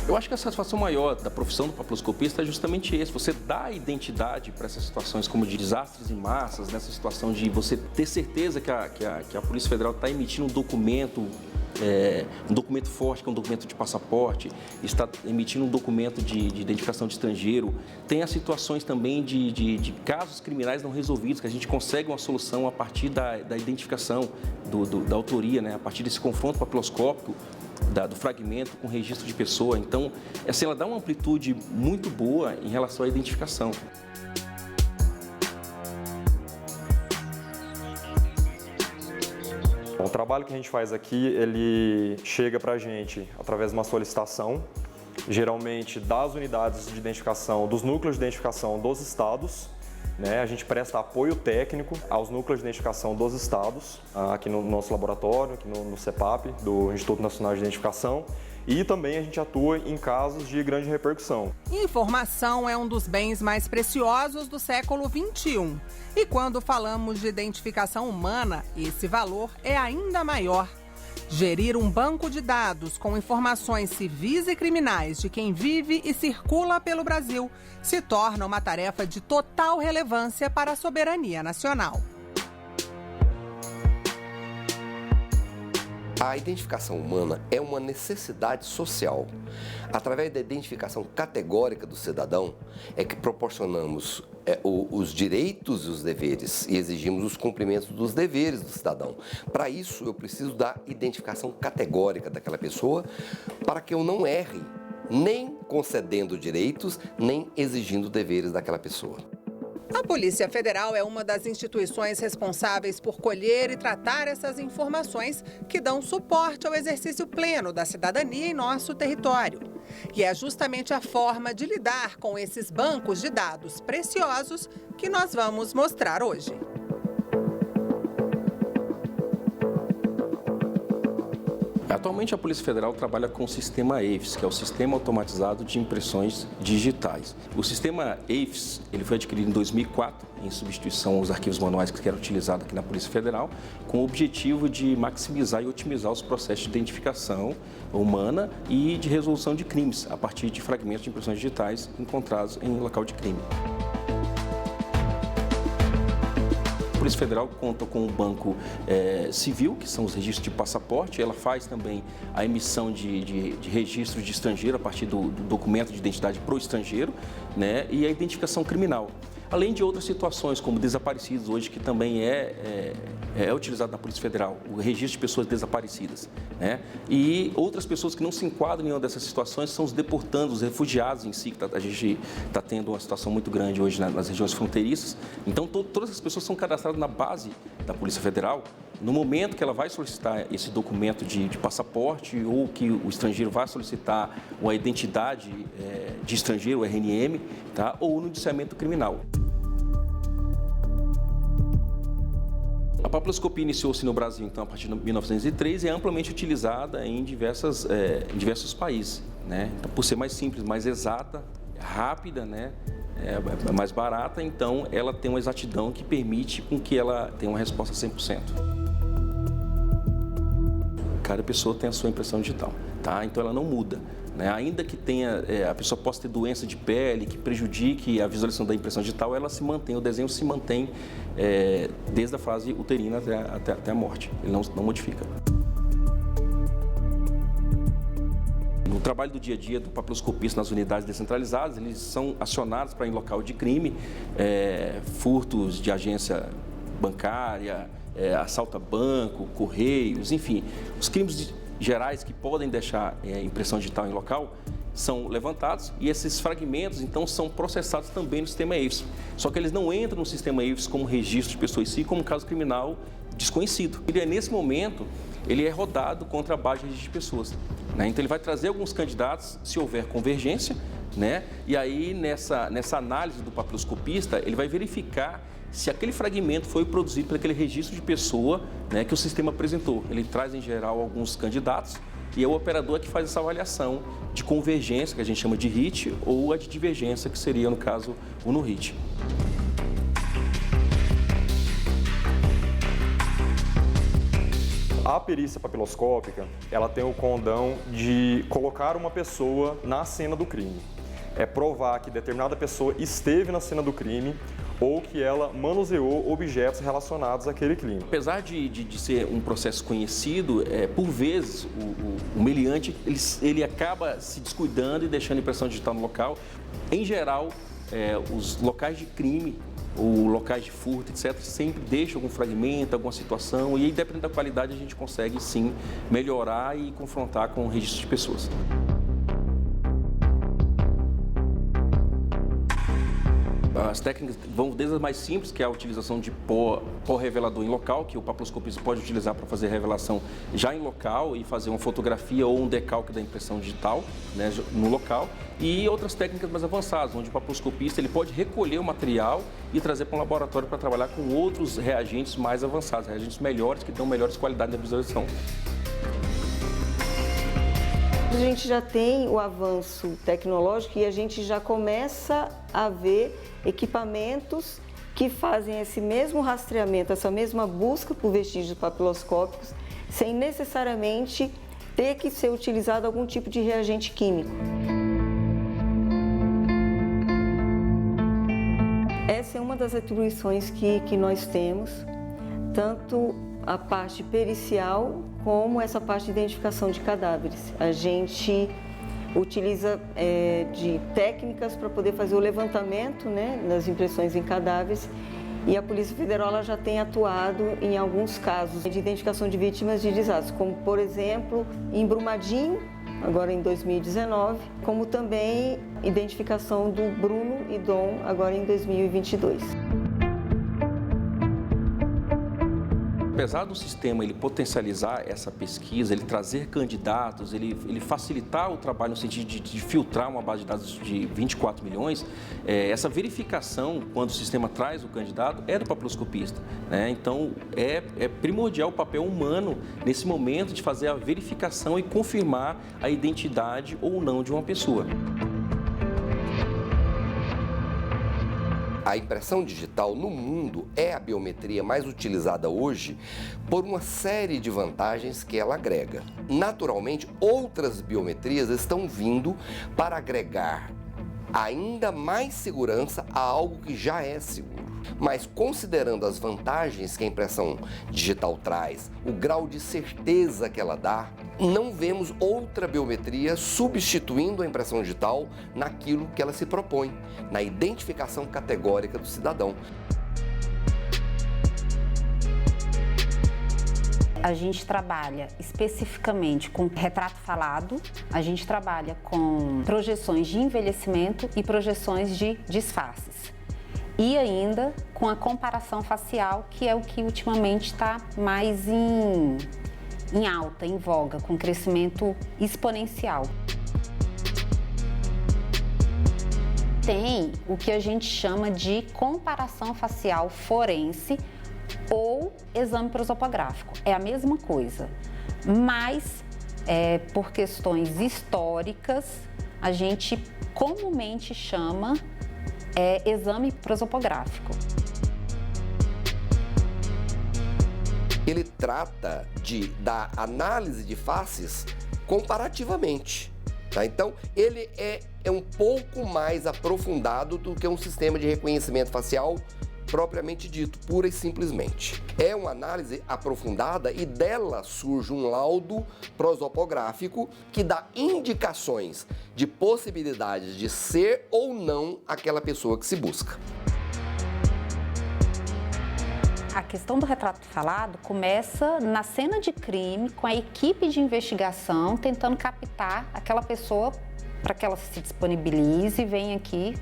Eu acho que a satisfação maior da profissão do papiloscopista é justamente esse, você dá identidade para essas situações como de desastres em massas, nessa situação de você ter certeza que a Polícia Federal está emitindo um documento forte, que é um documento de passaporte, está emitindo um documento de identificação de estrangeiro. Tem as situações também de casos criminais não resolvidos, que a gente consegue uma solução a partir da identificação da autoria, né? A partir desse confronto papiloscópico, do fragmento com registro de pessoa. Então, assim, ela dá uma amplitude muito boa em relação à identificação. O trabalho que a gente faz aqui, ele chega para a gente através de uma solicitação, geralmente das unidades de identificação, dos núcleos de identificação dos estados, né? A gente presta apoio técnico aos núcleos de identificação dos estados, aqui no nosso laboratório, aqui no CEPAP, do Instituto Nacional de Identificação, e também a gente atua em casos de grande repercussão. Informação é um dos bens mais preciosos do século XXI. E quando falamos de identificação humana, esse valor é ainda maior. Gerir um banco de dados com informações civis e criminais de quem vive e circula pelo Brasil se torna uma tarefa de total relevância para a soberania nacional. A identificação humana é uma necessidade social. Através da identificação categórica do cidadão, é que proporcionamos os direitos e os deveres e exigimos os cumprimentos dos deveres do cidadão. Para isso, eu preciso da identificação categórica daquela pessoa para que eu não erre, nem concedendo direitos, nem exigindo deveres daquela pessoa. A Polícia Federal é uma das instituições responsáveis por colher e tratar essas informações que dão suporte ao exercício pleno da cidadania em nosso território. E é justamente a forma de lidar com esses bancos de dados preciosos que nós vamos mostrar hoje. Atualmente, a Polícia Federal trabalha com o sistema EIFS, que é o Sistema Automatizado de Impressões Digitais. O sistema EIFS ele foi adquirido em 2004, em substituição aos arquivos manuais que eram utilizados aqui na Polícia Federal, com o objetivo de maximizar e otimizar os processos de identificação humana e de resolução de crimes, a partir de fragmentos de impressões digitais encontrados em local de crime. A Polícia Federal conta com o banco civil, que são os registros de passaporte. Ela faz também a emissão de registros de estrangeiro a partir do documento de identidade para o estrangeiro, né? E a identificação criminal. Além de outras situações, como desaparecidos hoje, que também é utilizado na Polícia Federal, o registro de pessoas desaparecidas, né? E outras pessoas que não se enquadram em uma dessas situações são os deportandos, os refugiados em si, que a gente está tendo uma situação muito grande hoje nas regiões fronteiriças. Então, todas as pessoas são cadastradas na base da Polícia Federal. No momento que ela vai solicitar esse documento de passaporte ou que o estrangeiro vai solicitar uma identidade de estrangeiro, o RNM, tá? Ou no indiciamento criminal. A papiloscopia iniciou-se no Brasil, então, a partir de 1903 e é amplamente utilizada em diversos países, né? Então, por ser mais simples, mais exata, rápida, né? É mais barata, então ela tem uma exatidão que permite com que ela tenha uma resposta 100%. Cada pessoa tem a sua impressão digital, tá? Então ela não muda, né? Ainda que a pessoa possa ter doença de pele que prejudique a visualização da impressão digital, ela se mantém, o desenho se mantém desde a fase uterina até a morte, ele não modifica. No trabalho do dia a dia do papiloscopista nas unidades descentralizadas, eles são acionados para em local de crime, furtos de agência bancária, assalto a banco, correios, enfim, os crimes gerais que podem deixar impressão digital em local são levantados e esses fragmentos, então, são processados também no sistema EIFS. Só que eles não entram no sistema EIFS como registro de pessoa em si, como caso criminal desconhecido. E nesse momento, ele é rodado contra a base de registro de pessoas, né? Então, ele vai trazer alguns candidatos, se houver convergência, né? E aí, nessa análise do papiloscopista, ele vai verificar se aquele fragmento foi produzido por aquele registro de pessoa, né, que o sistema apresentou. Ele traz, em geral, alguns candidatos e é o operador que faz essa avaliação de convergência, que a gente chama de hit, ou a de divergência, que seria, no caso, o no hit. A perícia papiloscópica, ela tem o condão de colocar uma pessoa na cena do crime. É provar que determinada pessoa esteve na cena do crime ou que ela manuseou objetos relacionados àquele crime. Apesar de ser um processo conhecido, por vezes o meliante ele acaba se descuidando e deixando impressão digital no local. Em geral, os locais de crime ou locais de furto, etc., sempre deixam algum fragmento, alguma situação, e aí, dependendo da qualidade, a gente consegue sim melhorar e confrontar com o registro de pessoas. As técnicas vão desde as mais simples, que é a utilização de pó revelador em local, que o papiloscopista pode utilizar para fazer a revelação já em local e fazer uma fotografia ou um decalque da impressão digital, né, no local. E outras técnicas mais avançadas, onde o papiloscopista ele pode recolher o material e trazer para um laboratório para trabalhar com outros reagentes mais avançados, reagentes melhores, que dão melhores qualidades na visualização. A gente já tem o avanço tecnológico e a gente já começa a ver equipamentos que fazem esse mesmo rastreamento, essa mesma busca por vestígios papiloscópicos, sem necessariamente ter que ser utilizado algum tipo de reagente químico. Essa é uma das atribuições que nós temos, tanto a parte pericial como essa parte de identificação de cadáveres. A gente utiliza de técnicas para poder fazer o levantamento, né, das impressões em cadáveres, e a Polícia Federal ela já tem atuado em alguns casos de identificação de vítimas de desastres, como por exemplo em Brumadinho, agora em 2019, como também identificação do Bruno e Dom, agora em 2022. Apesar do sistema ele potencializar essa pesquisa, ele trazer candidatos, ele facilitar o trabalho no sentido de filtrar uma base de dados de 24 milhões, essa verificação, quando o sistema traz o candidato, é do papiloscopista, né? Então, é primordial o papel humano nesse momento de fazer a verificação e confirmar a identidade ou não de uma pessoa. A impressão digital no mundo é a biometria mais utilizada hoje por uma série de vantagens que ela agrega. Naturalmente, outras biometrias estão vindo para agregar ainda mais segurança a algo que já é seguro. Mas considerando as vantagens que a impressão digital traz, o grau de certeza que ela dá, não vemos outra biometria substituindo a impressão digital naquilo que ela se propõe, na identificação categórica do cidadão. A gente trabalha especificamente com retrato falado, a gente trabalha com projeções de envelhecimento e projeções de disfarces. E ainda com a comparação facial, que é o que ultimamente está mais em alta, em voga, com crescimento exponencial. Tem o que a gente chama de comparação facial forense ou exame prosopográfico. É a mesma coisa, mas por questões históricas, a gente comumente chama exame prosopográfico. Ele trata da análise de faces comparativamente. Tá? Então, ele é um pouco mais aprofundado do que um sistema de reconhecimento facial propriamente dito, pura e simplesmente. É uma análise aprofundada e dela surge um laudo prosopográfico que dá indicações de possibilidades de ser ou não aquela pessoa que se busca. A questão do retrato falado começa na cena de crime, com a equipe de investigação tentando captar aquela pessoa para que ela se disponibilize e venha aqui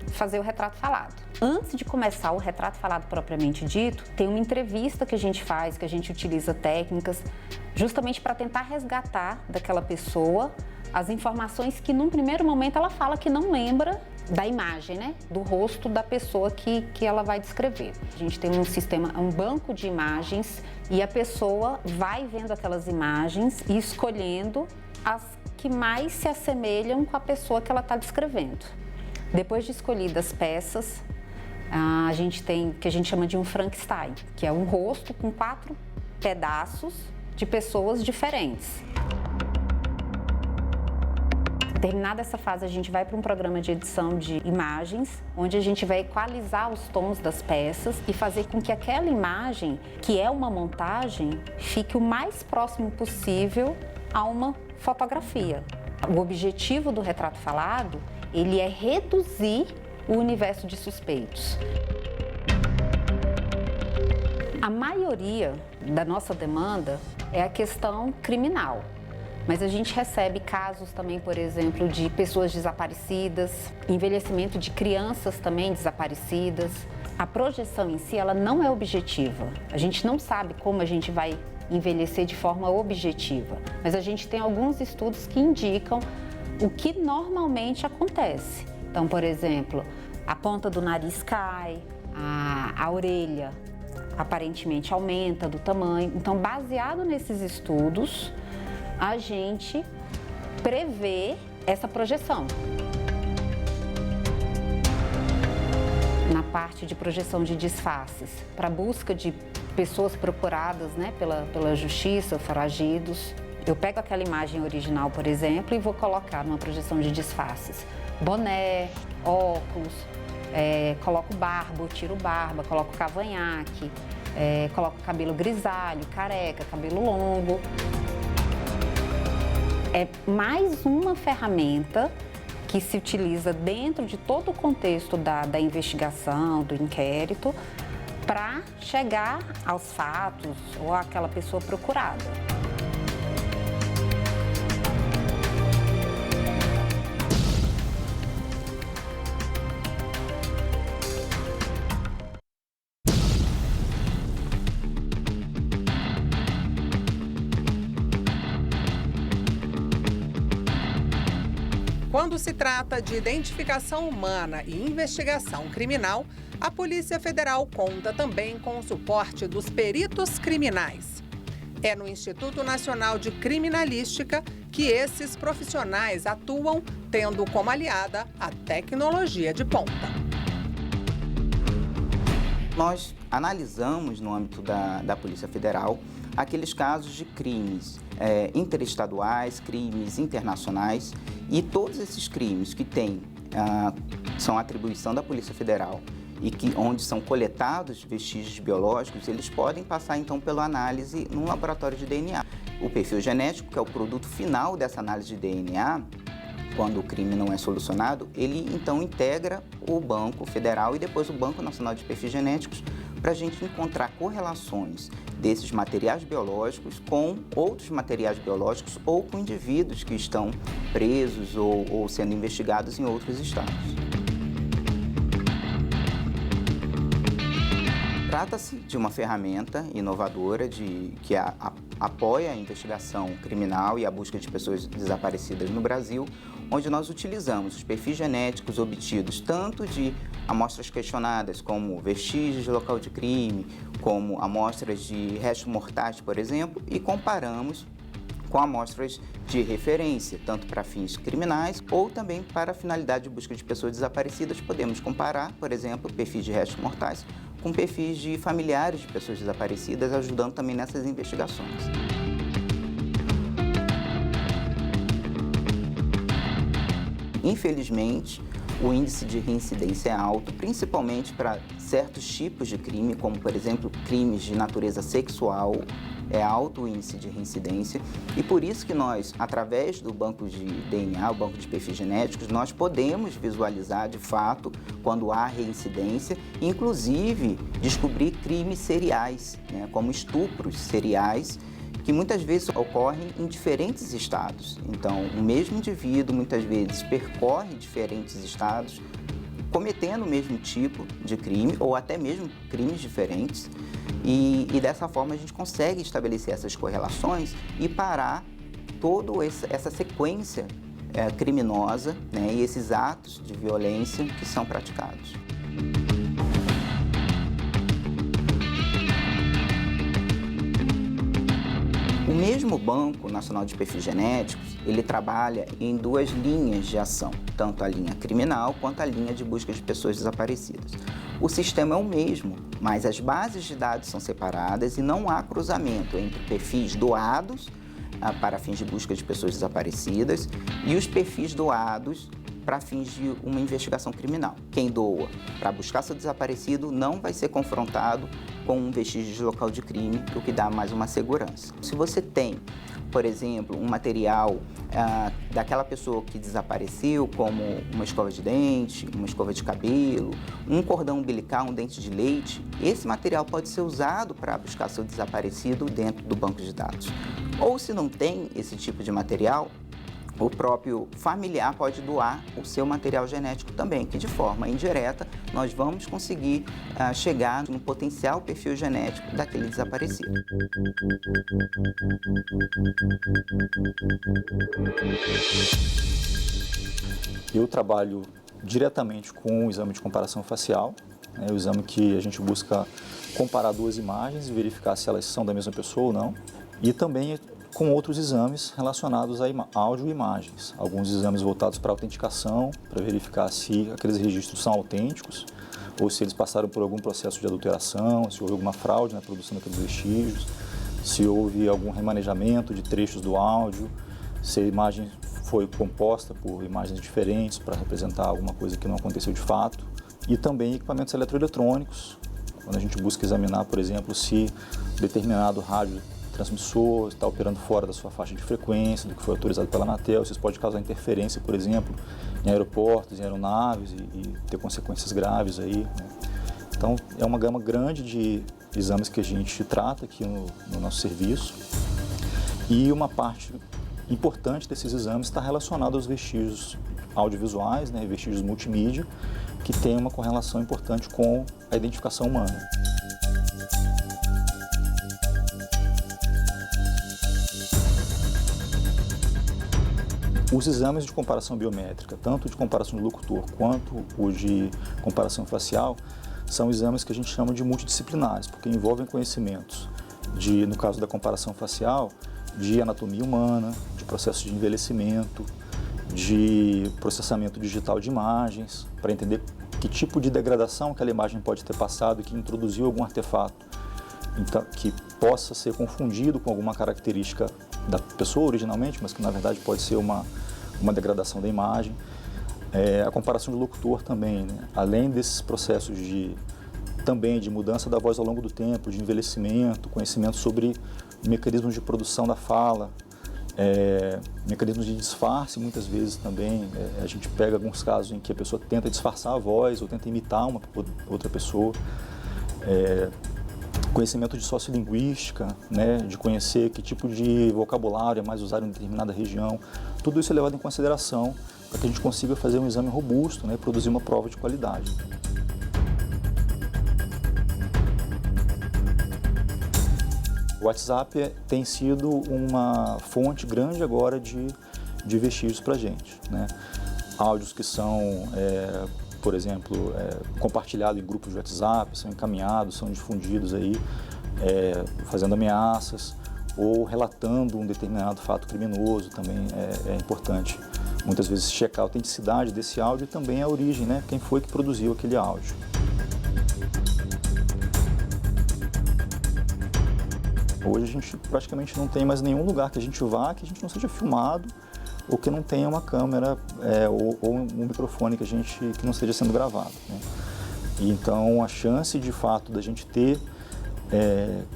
fazer o retrato falado. Antes de começar o retrato falado propriamente dito, tem uma entrevista que a gente faz, que a gente utiliza técnicas, justamente para tentar resgatar daquela pessoa as informações que, num primeiro momento, ela fala que não lembra da imagem, né? Do rosto da pessoa que ela vai descrever. A gente tem um sistema, um banco de imagens, e a pessoa vai vendo aquelas imagens e escolhendo as que mais se assemelham com a pessoa que ela está descrevendo. Depois de escolhidas as peças, a gente tem o que a gente chama de um Frankenstein, que é um rosto com 4 pedaços de pessoas diferentes. Terminada essa fase, a gente vai para um programa de edição de imagens, onde a gente vai equalizar os tons das peças e fazer com que aquela imagem, que é uma montagem, fique o mais próximo possível a uma fotografia. O objetivo do retrato falado, ele é reduzir o universo de suspeitos. A maioria da nossa demanda é a questão criminal. Mas a gente recebe casos também, por exemplo, de pessoas desaparecidas, envelhecimento de crianças também desaparecidas. A projeção em si, ela não é objetiva. A gente não sabe como a gente vai envelhecer de forma objetiva. Mas a gente tem alguns estudos que indicam o que normalmente acontece. Então, por exemplo, a ponta do nariz cai, a orelha aparentemente aumenta do tamanho. Então, baseado nesses estudos, a gente prevê essa projeção. Na parte de projeção de disfarces, para busca de pessoas procuradas, né, pela justiça, foragidos, eu pego aquela imagem original, por exemplo, e vou colocar numa projeção de disfarces. Boné, óculos, coloco barba, tiro barba, coloco cavanhaque, coloco cabelo grisalho, careca, cabelo longo. É mais uma ferramenta que se utiliza dentro de todo o contexto da investigação, do inquérito, para chegar aos fatos ou àquela pessoa procurada. Quando se trata de identificação humana e investigação criminal, a Polícia Federal conta também com o suporte dos peritos criminais. É no Instituto Nacional de Criminalística que esses profissionais atuam, tendo como aliada a tecnologia de ponta. Nós analisamos no âmbito da Polícia Federal aqueles casos de crimes interestaduais, crimes internacionais, e todos esses crimes que são atribuição da Polícia Federal e onde são coletados vestígios biológicos, eles podem passar então pela análise num laboratório de DNA. O perfil genético, que é o produto final dessa análise de DNA, quando o crime não é solucionado, ele então integra o Banco Federal e depois o Banco Nacional de Perfis Genéticos para a gente encontrar correlações desses materiais biológicos com outros materiais biológicos ou com indivíduos que estão presos ou sendo investigados em outros estados. Trata-se de uma ferramenta inovadora que apoia a investigação criminal e a busca de pessoas desaparecidas no Brasil, onde nós utilizamos os perfis genéticos obtidos tanto de amostras questionadas, como vestígios de local de crime, como amostras de restos mortais, por exemplo, e comparamos com amostras de referência, tanto para fins criminais ou também para a finalidade de busca de pessoas desaparecidas. Podemos comparar, por exemplo, perfis de restos mortais com perfis de familiares de pessoas desaparecidas, ajudando também nessas investigações. Infelizmente, o índice de reincidência é alto, principalmente para certos tipos de crime, como, por exemplo, crimes de natureza sexual. É alto o índice de reincidência e por isso que nós, através do banco de DNA, o banco de perfis genéticos, nós podemos visualizar de fato quando há reincidência, inclusive descobrir crimes seriais, né, como estupros seriais, que muitas vezes ocorrem em diferentes estados. Então, o mesmo indivíduo muitas vezes percorre diferentes estados, cometendo o mesmo tipo de crime ou até mesmo crimes diferentes. E dessa forma a gente consegue estabelecer essas correlações e parar toda essa sequência criminosa, né, e esses atos de violência que são praticados. O mesmo Banco Nacional de Perfis Genéticos, ele trabalha em duas linhas de ação, tanto a linha criminal quanto a linha de busca de pessoas desaparecidas. o sistema é o mesmo, mas as bases de dados são separadas e não há cruzamento entre perfis doados para fins de busca de pessoas desaparecidas e os perfis doados para fins de uma investigação criminal. Quem doa para buscar seu desaparecido não vai ser confrontado com um vestígio de local de crime, o que dá mais uma segurança. Se você tem, por exemplo, um material daquela pessoa que desapareceu, como uma escova de dente, uma escova de cabelo, um cordão umbilical, um dente de leite, esse material pode ser usado para buscar seu desaparecido dentro do banco de dados. Ou se não tem esse tipo de material, o próprio familiar pode doar o seu material genético também, que de forma indireta nós vamos conseguir chegar no potencial perfil genético daquele desaparecido. Eu trabalho diretamente com o exame de comparação facial, o exame que a gente busca comparar duas imagens e verificar se elas são da mesma pessoa ou não, e também com outros exames relacionados a áudio e imagens. Alguns exames voltados para autenticação, para verificar se aqueles registros são autênticos ou se eles passaram por algum processo de adulteração, se houve alguma fraude na produção daqueles vestígios, se houve algum remanejamento de trechos do áudio, se a imagem foi composta por imagens diferentes para representar alguma coisa que não aconteceu de fato. E também equipamentos eletroeletrônicos, quando a gente busca examinar, por exemplo, se determinado rádio transmissor está operando fora da sua faixa de frequência, do que foi autorizado pela Anatel, isso pode causar interferência, por exemplo, em aeroportos, em aeronaves e ter consequências graves aí, né? Então, é uma gama grande de exames que a gente trata aqui no nosso serviço e uma parte importante desses exames está relacionada aos vestígios audiovisuais, né, vestígios multimídia, que tem uma correlação importante com a identificação humana. Os exames de comparação biométrica, tanto de comparação de locutor quanto o de comparação facial, são exames que a gente chama de multidisciplinares, porque envolvem conhecimentos no caso da comparação facial, de anatomia humana, de processo de envelhecimento, de processamento digital de imagens, para entender que tipo de degradação aquela imagem pode ter passado e que introduziu algum artefato então, que possa ser confundido com alguma característica da pessoa originalmente, mas que na verdade pode ser uma degradação da imagem. A comparação de locutor também, né? Além desses processos também de mudança da voz ao longo do tempo, de envelhecimento, conhecimento sobre mecanismos de produção da fala, mecanismos de disfarce muitas vezes também. A gente pega alguns casos em que a pessoa tenta disfarçar a voz ou tenta imitar uma outra pessoa. Conhecimento de sociolinguística, né, de conhecer que tipo de vocabulário é mais usado em determinada região. Tudo isso é levado em consideração para que a gente consiga fazer um exame robusto, né, e produzir uma prova de qualidade. O WhatsApp tem sido uma fonte grande agora de vestígios para a gente, né? Áudios que são, por exemplo, compartilhados em grupos de WhatsApp, são encaminhados, são difundidos aí, fazendo ameaças ou relatando um determinado fato criminoso. Também é importante, muitas vezes, checar a autenticidade desse áudio e também a origem, né? Quem foi que produziu aquele áudio. Hoje a gente praticamente não tem mais nenhum lugar que a gente vá que a gente não seja filmado ou que não tenha uma câmera ou um microfone que não esteja sendo gravado, né? E então a chance de fato da gente ter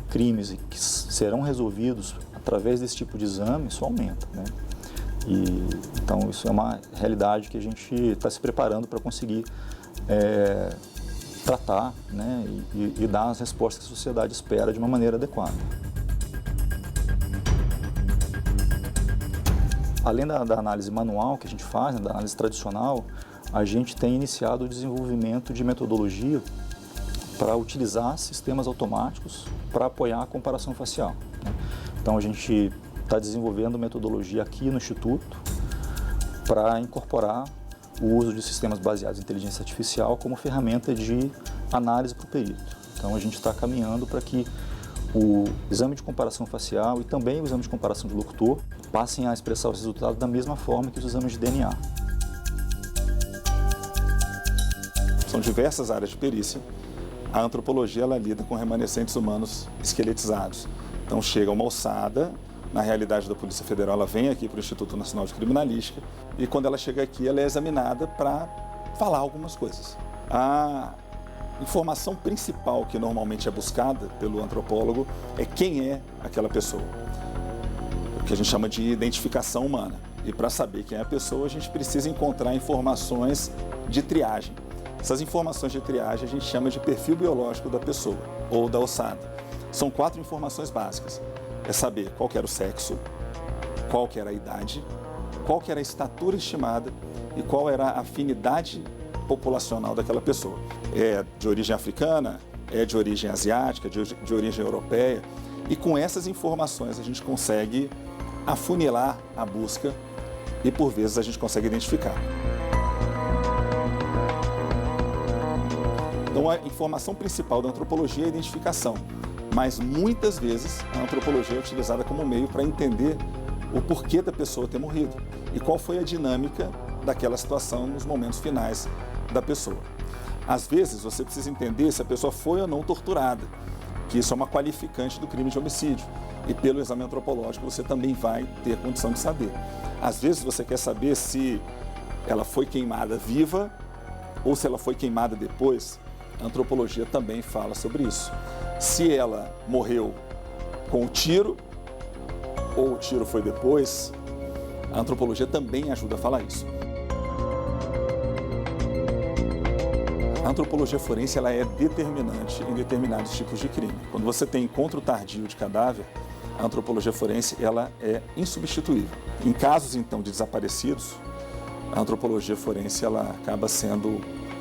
crimes que serão resolvidos através desse tipo de exame só aumenta, né? Então isso é uma realidade que a gente está se preparando para conseguir tratar, né, e dar as respostas que a sociedade espera de uma maneira adequada. Além da análise manual que a gente faz, né, da análise tradicional, a gente tem iniciado o desenvolvimento de metodologia para utilizar sistemas automáticos para apoiar a comparação facial, né? Então a gente está desenvolvendo metodologia aqui no Instituto para incorporar o uso de sistemas baseados em inteligência artificial como ferramenta de análise para o perito. Então a gente está caminhando para que o exame de comparação facial e também o exame de comparação de locutor passem a expressar os resultados da mesma forma que os exames de DNA. são diversas áreas de perícia. A antropologia ela lida com remanescentes humanos esqueletizados. Então chega uma ossada, na realidade da Polícia Federal, ela vem aqui para o Instituto Nacional de Criminalística e quando ela chega aqui, ela é examinada para falar algumas coisas. A informação principal que normalmente é buscada pelo antropólogo é quem é aquela pessoa, o que a gente chama de identificação humana. E para saber quem é a pessoa, a gente precisa encontrar informações de triagem. Essas informações de triagem a gente chama de perfil biológico da pessoa ou da ossada. São 4 informações básicas. É saber qual que era o sexo, qual que era a idade, qual que era a estatura estimada e qual era a afinidade populacional daquela pessoa. É de origem africana, é de origem asiática, de origem europeia. E com essas informações a gente consegue afunilar a busca e por vezes a gente consegue identificar. Então a informação principal da antropologia é a identificação. Mas muitas vezes a antropologia é utilizada como meio para entender o porquê da pessoa ter morrido e qual foi a dinâmica daquela situação nos momentos finais da pessoa. Às vezes você precisa entender se a pessoa foi ou não torturada, que isso é uma qualificante do crime de homicídio e pelo exame antropológico você também vai ter condição de saber. Às vezes você quer saber se ela foi queimada viva ou se ela foi queimada depois. A antropologia também fala sobre isso. Se ela morreu com o tiro, ou o tiro foi depois, a antropologia também ajuda a falar isso. A antropologia forense ela é determinante em determinados tipos de crime. Quando você tem encontro tardio de cadáver, a antropologia forense ela é insubstituível. Em casos, então, de desaparecidos, a antropologia forense ela acaba sendo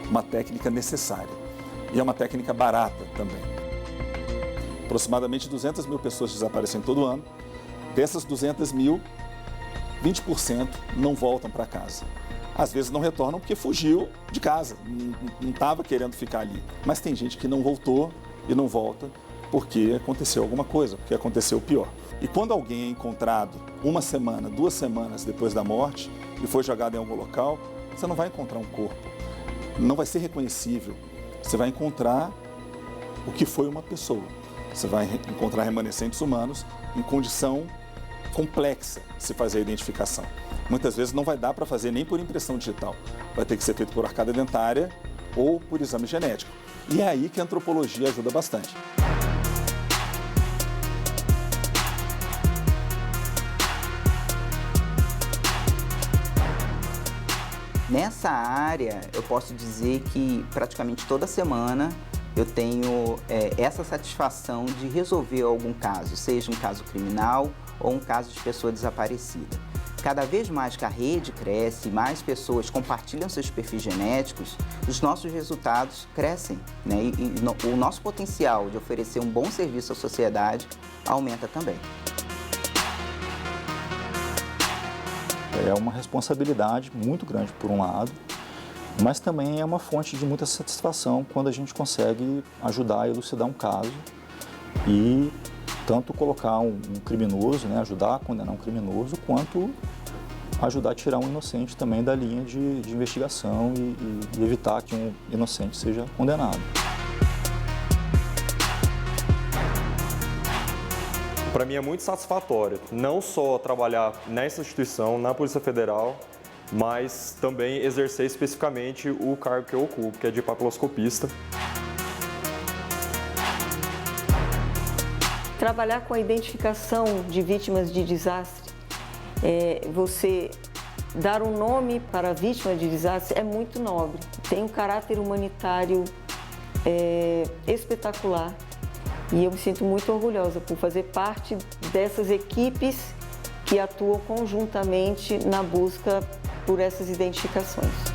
uma técnica necessária. E é uma técnica barata também. Aproximadamente 200 mil pessoas desaparecem todo ano. Dessas 200 mil, 20% não voltam para casa. Às vezes não retornam porque fugiu de casa, não estava querendo ficar ali. Mas tem gente que não voltou e não volta porque aconteceu alguma coisa, porque aconteceu o pior. E quando alguém é encontrado 1 semana, 2 semanas depois da morte e foi jogado em algum local, você não vai encontrar um corpo, não vai ser reconhecível. Você vai encontrar o que foi uma pessoa. Você vai encontrar remanescentes humanos em condição complexa de se fazer a identificação. Muitas vezes não vai dar para fazer nem por impressão digital. Vai ter que ser feito por arcada dentária ou por exame genético. E é aí que a antropologia ajuda bastante. Nessa área, eu posso dizer que praticamente toda semana eu tenho essa satisfação de resolver algum caso, seja um caso criminal ou um caso de pessoa desaparecida. Cada vez mais que a rede cresce, mais pessoas compartilham seus perfis genéticos, os nossos resultados crescem, né? E o nosso potencial de oferecer um bom serviço à sociedade aumenta também. É uma responsabilidade muito grande por um lado, mas também é uma fonte de muita satisfação quando a gente consegue ajudar a elucidar um caso e tanto colocar um criminoso, né, ajudar a condenar um criminoso, quanto ajudar a tirar um inocente também da linha de investigação e evitar que um inocente seja condenado. Para mim é muito satisfatório, não só trabalhar nessa instituição, na Polícia Federal, mas também exercer especificamente o cargo que eu ocupo, que é de papiloscopista. Trabalhar com a identificação de vítimas de desastre, você dar um nome para a vítima de desastre é muito nobre. Tem um caráter humanitário espetacular. E eu me sinto muito orgulhosa por fazer parte dessas equipes que atuam conjuntamente na busca por essas identificações.